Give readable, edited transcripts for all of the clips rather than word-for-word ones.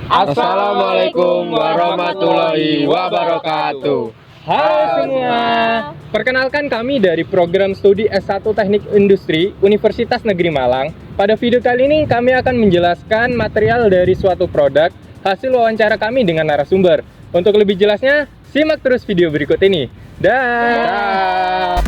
Assalamualaikum warahmatullahi wabarakatuh. Halo semua, perkenalkan kami dari program studi S1 Teknik Industri Universitas Negeri Malang. Pada video kali ini kami akan menjelaskan material dari suatu produk hasil wawancara kami dengan narasumber. Untuk lebih jelasnya, simak terus video berikut ini. Dah.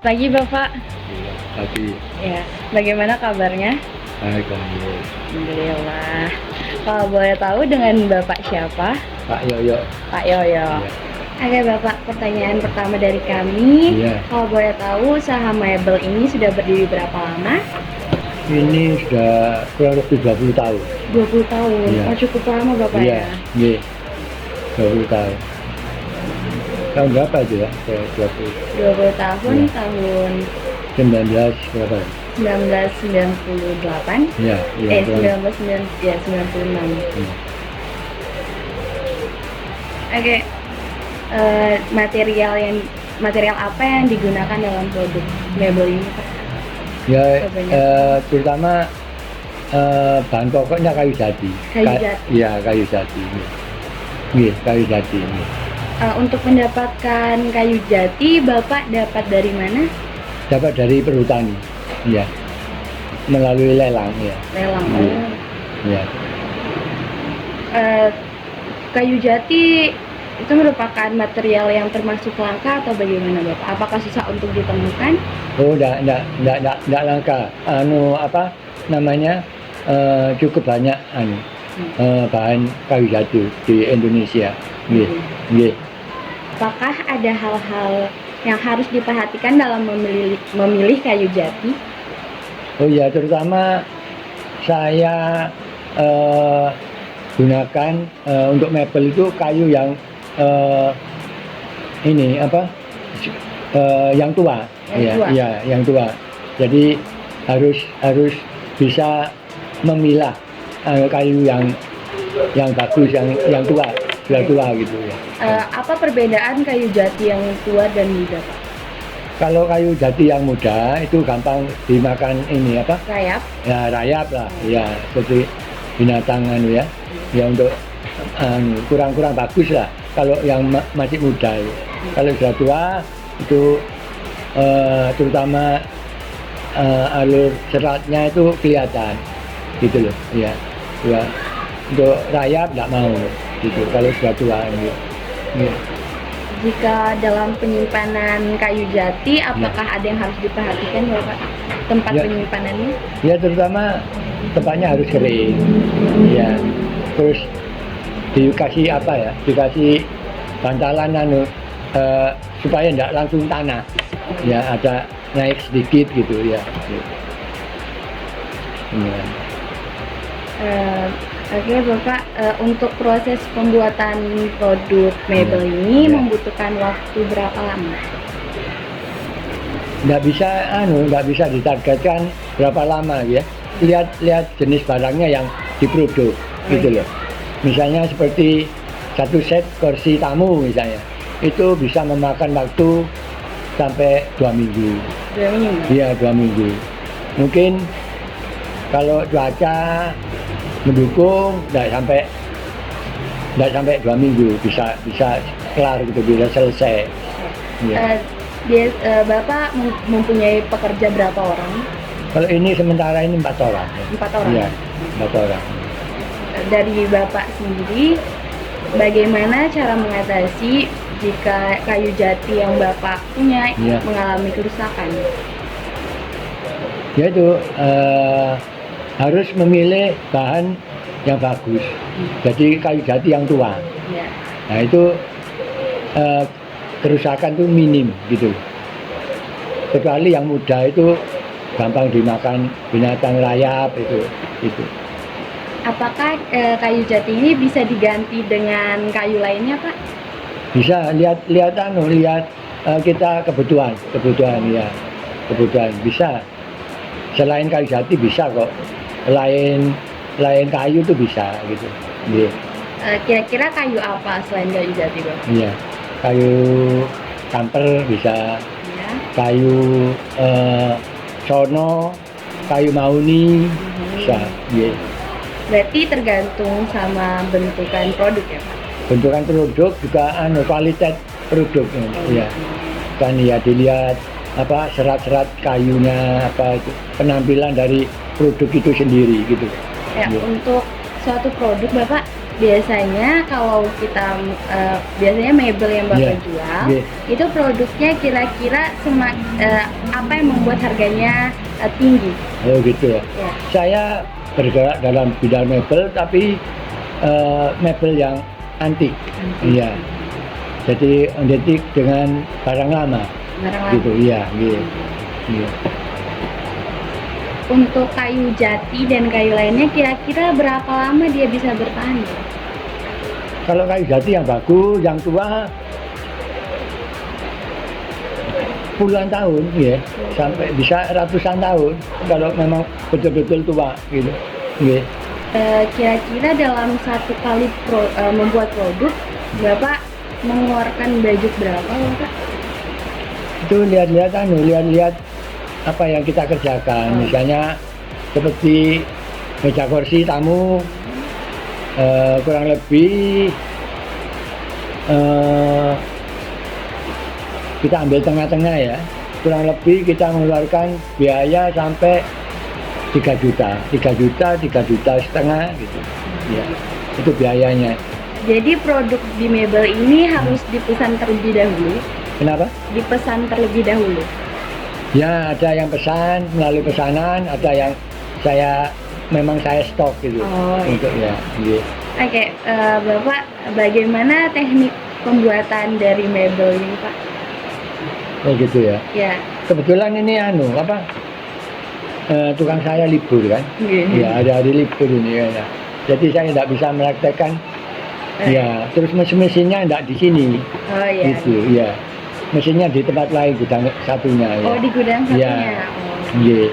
Pagi Bapak. Pagi. Ya, bagaimana kabarnya? Baik. Alhamdulillah. Kalau boleh tahu dengan Bapak siapa? Pak Yoyo. Pak Yoyo. Oke Bapak, pertanyaan pertama dari kami. Iya. Kalau boleh tahu usaha mebel ini sudah berdiri berapa lama? Ini sudah kurang lebih 20 tahun. 20 tahun. Iya. Oh, cukup lama Bapak Iya, ya. iya. 20 tahun. Tahun berapa itu ya? 20. 20 tahun Iya. tahun 19 berapa? 1998. Iya, iya. kurang. 96. Iya. Oke. Material apa yang digunakan dalam produk mebel ini, Pak? Ya, Sebenarnya. terutama bahan pokoknya kayu jati. Kayu jati. Iya, kayu jati. Iya, kayu jati. Iya. Untuk mendapatkan kayu jati, Bapak dapat dari mana? Dapat dari perhutani. Iya. Melalui lelang, ya. Lelang. Iya. Iya. Kayu jati itu merupakan material yang termasuk langka atau bagaimana, Bapak? Apakah susah untuk ditemukan? Oh, enggak langka. Apa namanya? Cukup banyak bahan kayu jati di Indonesia. Nggih. Nggih. Apakah ada hal-hal yang harus diperhatikan dalam memilih kayu jati? Oh iya, terutama saya gunakan untuk mebel itu kayu yang ini apa? Yang tua. Yang tua. Iya, yang tua. Jadi harus bisa memilah kayu yang bagus, yang tua, sudah tua gitu ya. Apa perbedaan kayu jati yang tua dan muda, Pak? Kalau kayu jati yang muda itu gampang dimakan ini apa? Rayap. Ya rayap lah, ya seperti binatang ya. Ya untuk kurang bagus lah. Kalau yang masih muda, ya. Kalau sudah tua itu terutama alur seratnya itu kelihatan, gitu loh. Ya, ya. Untuk rayap nggak mau, gitu. Kalau sudah tua, ya. Ya. Jika dalam penyimpanan kayu jati, apakah ada yang harus diperhatikan, Bapak? Tempat Ya. penyimpanannya? Ya terutama tempatnya harus kering, ya. Terus dikasih apa ya? Dikasih bantalan supaya tidak langsung tanah, ya ada naik sedikit gitu ya. Ya. Oke Bapak, untuk proses pembuatan produk mebel ini Ya. membutuhkan waktu berapa lama? Nggak bisa ditargetkan berapa lama ya. Lihat jenis barangnya yang diproduk gitu loh. Misalnya seperti satu set kursi tamu misalnya, itu bisa memakan waktu sampai 2 minggu. 2 minggu? Iya, 2 minggu. Mungkin kalau cuaca mendukung nggak sampai 2 minggu bisa kelar gitu, bisa selesai. Ya. Bapak mempunyai pekerja berapa orang? Kalau ini sementara ini 4 orang. 4 orang. Iya, 4 orang. Dari Bapak sendiri, bagaimana cara mengatasi jika kayu jati yang Bapak punya Iya. mengalami kerusakan? Yaitu harus memilih bahan yang bagus. Jadi kayu jati yang tua. Ya. Nah itu kerusakan tuh minim gitu. Kecuali yang muda itu gampang dimakan binatang rayap itu. Apakah kayu jati ini bisa diganti dengan kayu lainnya, Pak? Bisa lihat kita kebutuhan ya, kebutuhan bisa. Selain kayu jati bisa kok, lain kayu itu bisa gitu. Iya. Kira-kira kayu apa selain kayu jati, Bang? Iya, kayu kamper bisa, Ya. kayu sono, kayu mauni bisa. Iya. Berarti tergantung sama bentukan produk ya, Pak? Bentukan produk juga kualitas produknya. Iya. Kan ya dilihat apa serat-serat kayunya, apa itu penampilan dari produk itu sendiri gitu. Ya, Iya. untuk suatu produk Bapak biasanya kalau kita biasanya mebel yang Bapak Iya. jual Iya. itu produknya kira-kira apa yang membuat harganya tinggi? Oh gitu ya. Ya. Saya bergerak dalam bidang mebel, tapi mebel yang antik. Iya. Jadi identik dengan barang lama. Barang lama. Gitu, iya, iya. Iya. Untuk kayu jati dan kayu lainnya kira-kira berapa lama dia bisa bertahan? Ya? Kalau kayu jati yang bagus, yang tua puluhan tahun, ya, sampai bisa ratusan tahun. Kalau memang betul-betul tua, gitu. Iya. Kira-kira dalam satu kali membuat produk, Bapak mengeluarkan budget berapa, Bapak? Itu lihat-lihat apa yang kita kerjakan. Misalnya seperti meja kursi tamu, kurang lebih kita ambil tengah-tengah ya, kurang lebih kita mengeluarkan biaya sampai 3 juta setengah gitu ya, itu biayanya. Jadi produk di mebel ini harus dipesan terlebih dahulu. Kenapa? Dipesan terlebih dahulu. Ya, ada yang pesan melalui pesanan, ada yang memang saya stok gitu. Oh, iya. Untuk ya. Iya. Oke, Bapak, bagaimana teknik pembuatan dari mebel ini, Pak? Oh gitu ya. Ya. Kebetulan ini tukang saya libur kan. Ya, ada hari libur ini ya. Jadi saya tidak bisa mempraktekkan. Ya, terus mesinnya tidak di sini. Oh iya. Gitu, ya. Mesinnya di tempat lain, gudang satunya ya. Oh, di gudang satunya. Ya. Oh. Iya.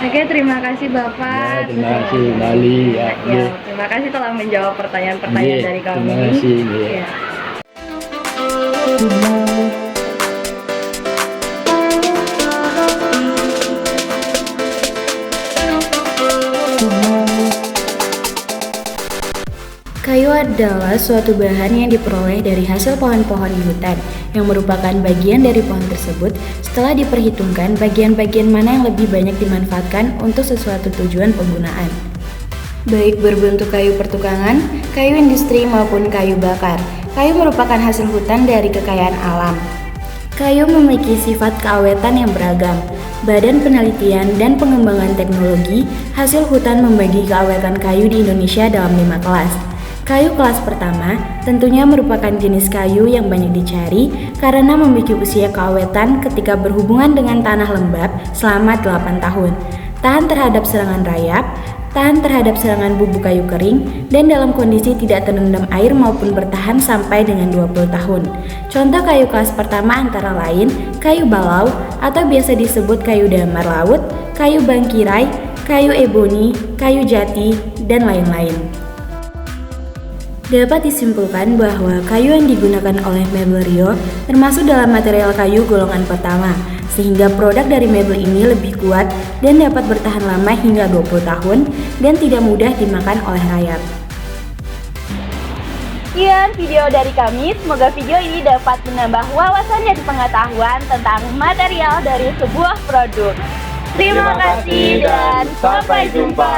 Oke, terima kasih Bapak. Ya, terima kasih Bali ya. Ya, terima kasih telah menjawab pertanyaan-pertanyaan Iya, dari kami. terima kasih, iya. Ya. Kayu adalah suatu bahan yang diperoleh dari hasil pohon-pohon di hutan, yang merupakan bagian dari pohon tersebut setelah diperhitungkan bagian-bagian mana yang lebih banyak dimanfaatkan untuk sesuatu tujuan penggunaan. Baik berbentuk kayu pertukangan, kayu industri maupun kayu bakar, kayu merupakan hasil hutan dari kekayaan alam. Kayu memiliki sifat keawetan yang beragam. Badan Penelitian dan Pengembangan Teknologi Hasil Hutan membagi keawetan kayu di Indonesia dalam 5 kelas. Kayu kelas pertama tentunya merupakan jenis kayu yang banyak dicari karena memiliki usia keawetan ketika berhubungan dengan tanah lembab selama 8 tahun, tahan terhadap serangan rayap, tahan terhadap serangan bubuk kayu kering, dan dalam kondisi tidak terendam air maupun bertahan sampai dengan 20 tahun. Contoh kayu kelas pertama antara lain kayu balau atau biasa disebut kayu damar laut, kayu bangkirai, kayu eboni, kayu jati, dan lain-lain. Dapat disimpulkan bahwa kayu yang digunakan oleh Mebel Rio termasuk dalam material kayu golongan pertama, sehingga produk dari mebel ini lebih kuat dan dapat bertahan lama hingga 20 tahun dan tidak mudah dimakan oleh rayap. Sekian video dari kami, semoga video ini dapat menambah wawasan dan pengetahuan tentang material dari sebuah produk. Terima kasih dan sampai jumpa.